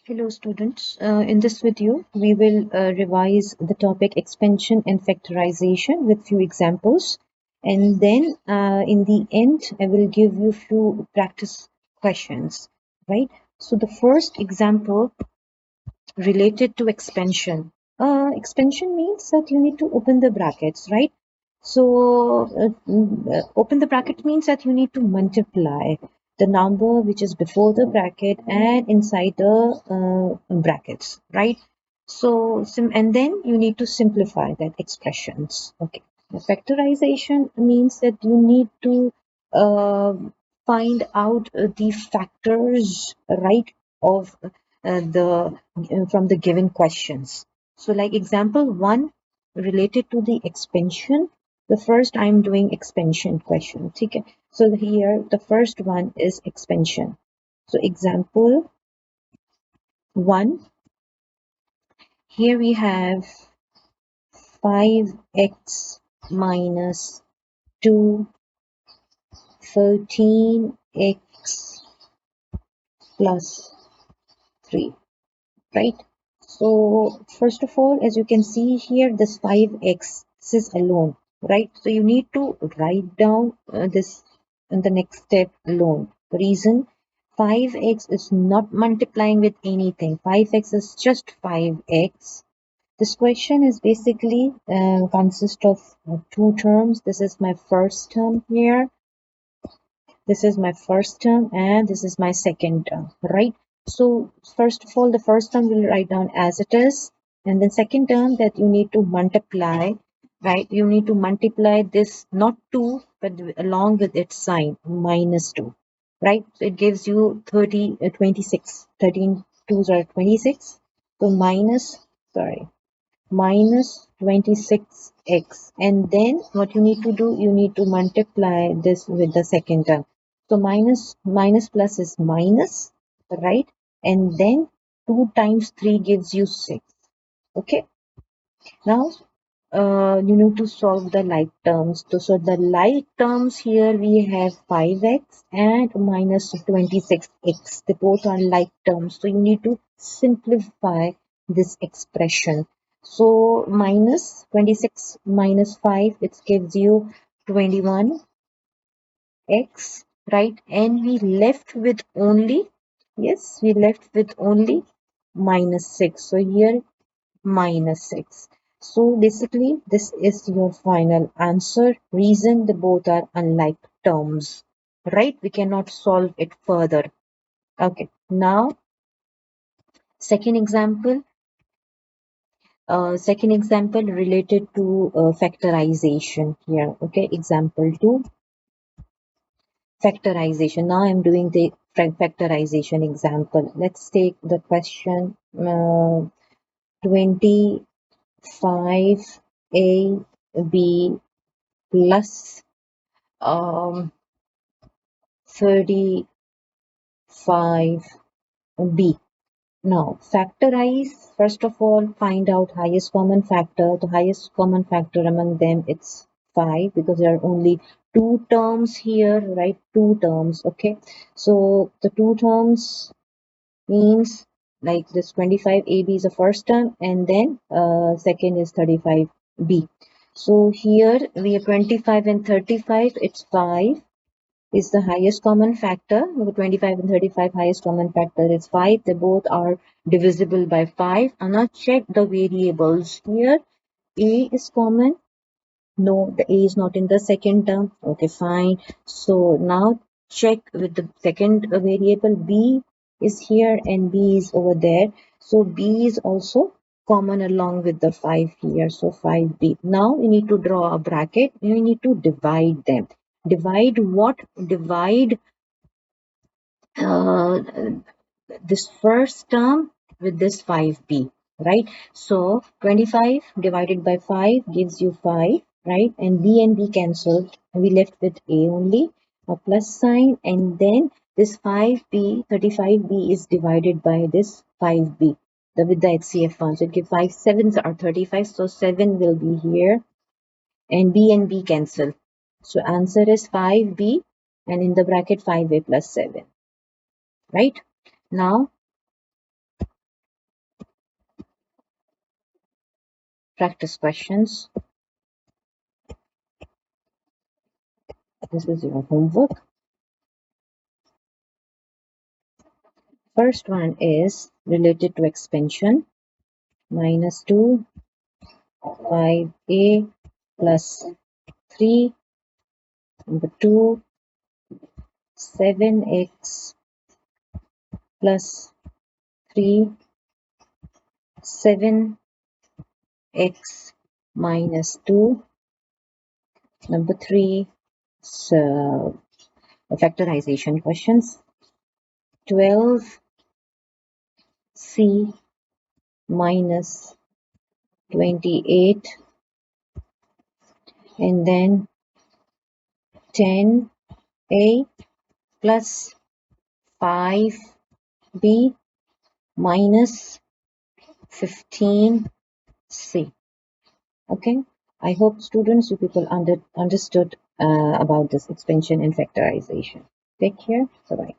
Hello students, in this video we will revise the topic expansion and factorization with few examples, and then in the end I will give you few practice questions, right? So the first example related to expansion. Expansion means that you need to open the brackets, right? So open the bracket means that you need to multiply the number which is before the bracket and inside the brackets, right? So and then you need to simplify that expressions. Okay. The factorization means that you need to uh, find out the factors, right, of the from the given questions. So like example one related to the expansion, the first I'm doing expansion question. Okay. So here the first one is expansion. So example one, here we have 5x minus 2, 13x plus 3, right? So first of all, as you can see here, this 5x, this is alone, right? So you need to write down this in the next step alone. The reason 5x is not multiplying with anything. 5x is just 5x. This question is basically consists of two terms. This is my first term here. This is my first term and this is my second term, right? So first of all, the first term we'll write down as it is, and then second term that you need to multiply, right? You need to multiply this, not 2 but along with its sign, minus 2, right? So it gives you 26. 13 twos are 26. So minus 26x, and then what you need to do, you need to multiply this with the second term. So minus plus is minus, right? And then 2 times 3 gives you 6. Okay. Now you need to solve the like terms. So the like terms here we have 5x and minus 26x. They both are like terms. So you need to simplify this expression. So minus 26 minus 5, it gives you 21x, right? And we left with only, yes, we left with only minus 6. So here minus 6. So basically, this is your final answer. Reason the both are unlike terms, right? We cannot solve it further. Okay, now second example related to factorization here. Okay, example 2, factorization. Now I'm doing the factorization example. Let's take the question 25ab plus 35b. Now factorize, first of all find out highest common factor. The highest common factor among them, it's 5, because there are only two terms here, right? Two terms. Okay, so the two terms means like this 25ab is the first term, and then second is 35b. So here we have 25 and 35, it's 5 is the highest common factor. 25 and 35 highest common factor is 5. They both are divisible by 5. And now check the variables here. A is common. No, the A is not in the second term. Okay, fine. So now check with the second variable. B is here and B is over there. So B is also common along with the 5 here. So 5B. Now we need to draw a bracket. We need to divide them. Divide what? Divide uh, this first term with this 5b, right? So 25 divided by 5 gives you 5, right? And b cancelled, and we left with a only, a plus sign, and then this 5b, 35b is divided by this 5b, with the HCF one. So it gives 5 sevens are 35, so 7 will be here, and b cancel. So answer is 5b, and in the bracket 5a plus 7, right? Now practice questions. This is your homework. First one is related to expansion. Minus 2, 5a plus 3. Number 2, 7x plus 3, 7x minus 2. Number 3, so factorization questions. 12c minus 28, and then 10a plus 5b minus 15c. Okay, I hope students, you people understood about this expansion and factorization. Take care. Bye bye.